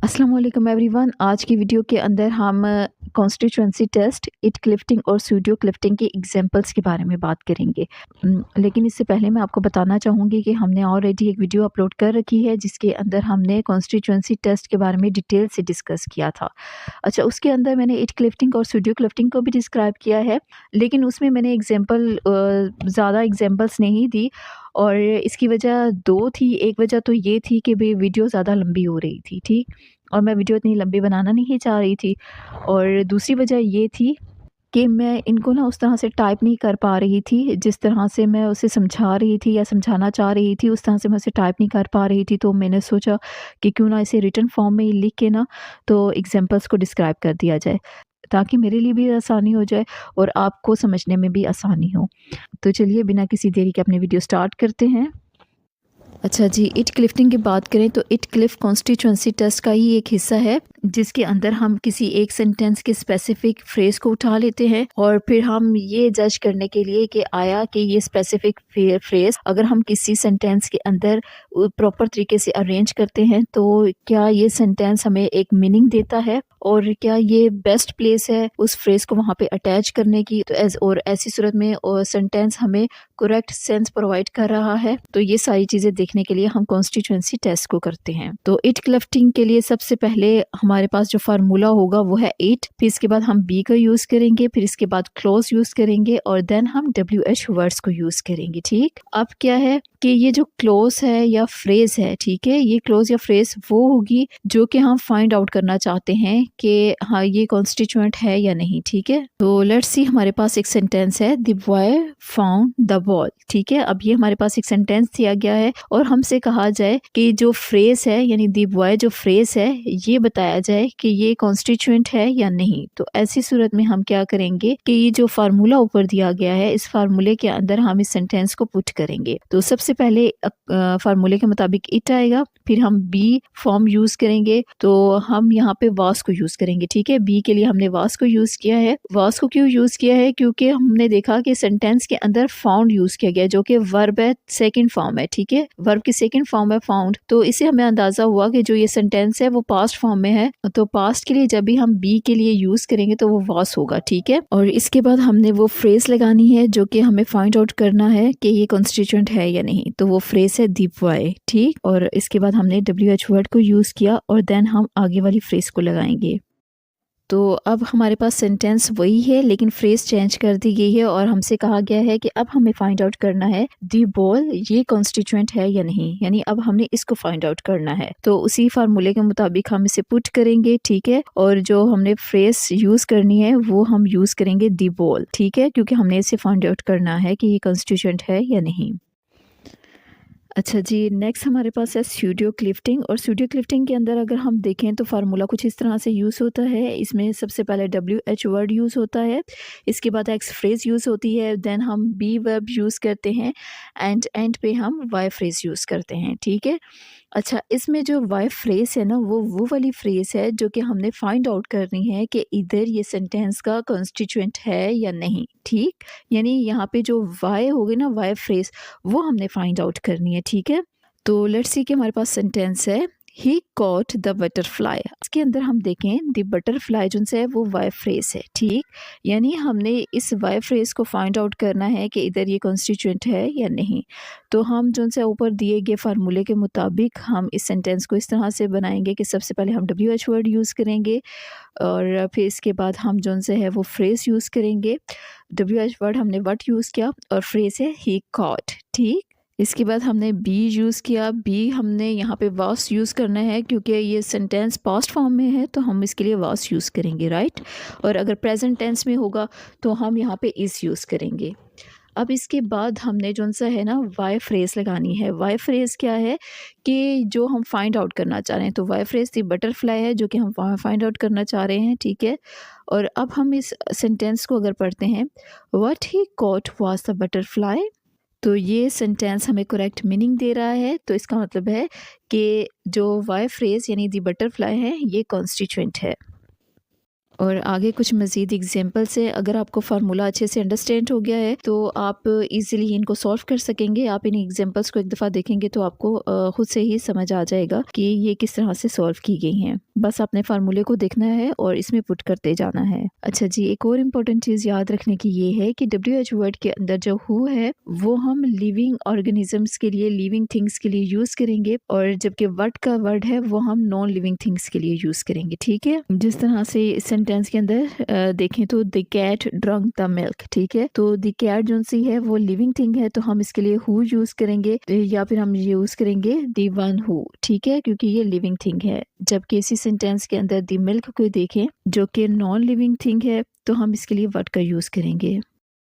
अस्सलाम वालेकुम एवरीवन। आज की वीडियो के अंदर हम कॉन्स्टिट्यूएंसी टेस्ट, इट क्लिफ्टिंग और सूडो क्लिफ्टिंग के एग्जांपल्स के बारे में बात करेंगे। लेकिन इससे पहले मैं आपको बताना चाहूँगी कि हमने ऑलरेडी एक वीडियो अपलोड कर रखी है जिसके अंदर हमने कॉन्स्टिट्यूएंसी टेस्ट के बारे में डिटेल से डिस्कस किया था। अच्छा, उसके अंदर मैंने इट क्लिफ्टिंग और सूडो क्लिफ्टिंग को भी डिस्क्राइब किया है, लेकिन उसमें मैंने ज़्यादा एग्जांपल्स नहीं दी और इसकी वजह 2 थी। एक वजह तो ये थी कि भई वीडियो ज़्यादा लंबी हो रही थी, ठीक? और मैं वीडियो इतनी लंबी बनाना नहीं चाह रही थी। और दूसरी वजह ये थी कि मैं इनको ना उस तरह से टाइप नहीं कर पा रही थी, जिस तरह से मैं उसे समझा रही थी या समझाना चाह रही थी, उस तरह से मैं उसे टाइप नहीं कर पा रही थी। तो मैंने सोचा कि क्यों ना इसे रिटन फॉर्म में ही लिख के ना तो एग्ज़ाम्पल्स को डिस्क्राइब कर दिया जाए, ताकि मेरे लिए भी आसानी हो जाए और आपको समझने में भी आसानी हो। तो चलिए बिना किसी देरी के अपनी वीडियो स्टार्ट करते हैं। अच्छा जी, इट क्लिफ्टिंग की बात करें तो इट क्लिफ कॉन्स्टिट्यूएंसी टेस्ट का ही एक हिस्सा है, जिसके अंदर हम किसी एक सेंटेंस के स्पेसिफिक फ्रेज को उठा लेते हैं और फिर हम ये जज करने के लिए कि आया कि ये स्पेसिफिक फ्रेज अगर हम किसी सेंटेंस के अंदर प्रॉपर तरीके से अरेंज करते हैं तो क्या ये सेंटेंस हमें एक मीनिंग देता है और क्या ये बेस्ट प्लेस है उस फ्रेज को वहाँ पे अटैच करने की। तो ऐसी सूरत में सेंटेंस हमें करेक्ट सेंस प्रोवाइड कर रहा है। तो ये सारी चीज़ें देखने के लिए हम कॉन्स्टिट्यूएंसी टेस्ट को करते हैं। तो इट क्लिफ्टिंग के लिए सबसे पहले हमारे पास जो फार्मूला होगा वो है इट, फिर इसके बाद हम बी का यूज़ करेंगे, फिर इसके बाद क्लोज यूज़ करेंगे और देन हम WH वर्ड्स को यूज़ करेंगे। ठीक, अब क्या है कि ये जो क्लोज है या फ्रेज है, ठीक है, ये क्लोज या फ्रेज वो होगी जो कि हम फाइंड आउट करना चाहते हैं कि हाँ ये कॉन्स्टिट्यूएंट है या नहीं। ठीक है, तो लेट्स सी, हमारे पास एक सेंटेंस है the boy found the ball. ठीक है, अब ये हमारे पास एक सेंटेंस दिया गया है और हमसे कहा जाए कि जो फ्रेज है यानी द बॉय जो फ्रेज है ये बताया जाए कि ये कॉन्स्टिट्यूएंट है या नहीं। तो ऐसी सूरत में हम क्या करेंगे कि ये जो फार्मूला ऊपर दिया गया है इस फार्मूले के अंदर हम इस सेंटेंस को पुट करेंगे। तो सबसे पहले फार्मूले के मुताबिक इट आएगा, फिर हम बी फॉर्म यूज करेंगे, तो हम यहाँ पे वास को यूज करेंगे। ठीक है, बी के लिए हमने वास को यूज किया है। वास को क्यों यूज किया है? क्योंकि हमने देखा कि सेंटेंस के अंदर फाउंड यूज किया गया जो कि वर्ब है, सेकंड फॉर्म है। ठीक है, वर्ब की सेकंड फॉर्म है फाउंड, तो इससे हमें अंदाजा हुआ कि जो ये सेंटेंस है वो पास्ट फॉर्म में है। तो पास्ट के लिए जब भी हम बी के लिए यूज करेंगे तो वो वास होगा। ठीक है, और इसके बाद हमने वो फ्रेज लगानी है जो कि हमें फाइंड आउट करना है कि ये कॉन्स्टिट्यूएंट है या नहीं। तो वो फ्रेज है द बॉय। ठीक, और इसके बाद हमने WH वर्ड को यूज किया और देन हम आगे वाली फ्रेज को लगाएंगे। तो अब हमारे पास सेंटेंस वही है लेकिन फ्रेज चेंज कर दी गई है और हमसे कहा गया है कि अब हमें फाइंड आउट करना है दी बॉल ये कॉन्स्टिट्यूएंट है या नहीं, यानी अब हमने इसको फाइंड आउट करना है। तो उसी फार्मूले के मुताबिक हम इसे पुट करेंगे। ठीक है, और जो हमने फ्रेज यूज करनी है वो हम यूज करेंगे दी बॉल। ठीक है, क्योंकि हमने इसे फाइंड आउट करना है कि ये कॉन्स्टिट्यूएंट है या नहीं। अच्छा जी, नेक्स्ट हमारे पास है सूडो क्लिफ्टिंग। और सूडो क्लिफ्टिंग के अंदर अगर हम देखें तो फार्मूला कुछ इस तरह से यूज़ होता है। इसमें सबसे पहले WH वर्ड यूज़ होता है, इसके बाद एक्स फ्रेज यूज़ होती है, देन हम बी वर्ब यूज़ करते हैं एंड पे हम वाई फ्रेज यूज़ करते हैं। ठीक है, अच्छा, इसमें जो वाई फ्रेज है ना वो वाली फ्रेज है जो कि हमने फाइंड आउट करनी है कि इधर ये सेंटेंस का कॉन्स्टिट्यूएंट है या नहीं। ठीक, यानी यहाँ पे जो वाई होगी ना वाई फ्रेज वो हमने फाइंड आउट करनी है। ठीक है, तो लेट्स सी कि हमारे पास सेंटेंस है ही कॉट द बटरफ्लाई। इसके अंदर हम देखें द बटरफ्लाई जो है वो वाई फ्रेज है। ठीक, यानी हमने इस वाई फ्रेज को फाइंड आउट करना है कि इधर ये कॉन्स्टिट्यूएंट है या नहीं। तो हम जो से ऊपर दिए गए फार्मूले के मुताबिक हम इस सेंटेंस को इस तरह से बनाएंगे कि सबसे पहले हम WH वर्ड यूज़ करेंगे और फिर इसके बाद हम जो से है वो फ्रेज यूज़ करेंगे। WH वर्ड हमने वट यूज़ किया और फ्रेज है ही कॉट। ठीक, इसके बाद हमने बी यूज़ किया, बी हमने यहाँ पे वास यूज़ करना है क्योंकि ये सेंटेंस पास्ट फॉर्म में है तो हम इसके लिए वास यूज़ करेंगे, राइट। और अगर प्रेजेंट टेंस में होगा तो हम यहाँ पे इस यूज़ करेंगे। अब इसके बाद हमने जो सा है ना वाई फ्रेज लगानी है। वाई फ्रेज क्या है कि जो हम फाइंड आउट करना चाह रहे हैं, तो वाई फ्रेज थी बटरफ्लाई है जो कि हम फाइंड आउट करना चाह रहे हैं। ठीक है, और अब हम इस सेंटेंस को अगर पढ़ते हैं what he caught was the butterfly, तो ये सेंटेंस हमें करेक्ट मीनिंग दे रहा है। तो इसका मतलब है कि जो वाई फ्रेज यानी दी बटरफ्लाई है ये कॉन्स्टिट्यूएंट है। और आगे कुछ मज़ीद एग्जांपल्स है। अगर आपको फार्मूला अच्छे से अंडरस्टैंड हो गया है तो आप इजीली इनको सॉल्व कर सकेंगे। आप इन एग्जांपल्स को एक दफ़ा देखेंगे तो आपको खुद से ही समझ आ जाएगा कि ये किस तरह से सॉल्व की गई हैं। बस अपने फार्मूले को देखना है और इसमें पुट करते जाना है। अच्छा जी, एक और इम्पोर्टेंट चीज़ याद रखने की ये है कि WH वर्ड के अंदर जो हु है वो हम लिविंग ऑर्गेनिजम्स के लिए, लिविंग थिंग्स के लिए यूज़ करेंगे, और जबकि व्हाट का वर्ड है वो हम नॉन लिविंग थिंग्स के लिए यूज़ करेंगे। ठीक है, जिस तरह से इस सेंटेंस के अंदर देखें तो the cat drunk the milk. ठीक है, तो द कैट जो सी है वो लिविंग थिंग है, तो हम इसके लिए हु यूज़ करेंगे या फिर हम यूज़ करेंगे द वन हु। ठीक है, क्योंकि ये लिविंग थिंग है। जबकि इसी सेंटेंस के अंदर द मिल्क को देखें जो कि नॉन लिविंग थिंग है, तो हम इसके लिए व्हाट का यूज़ करेंगे।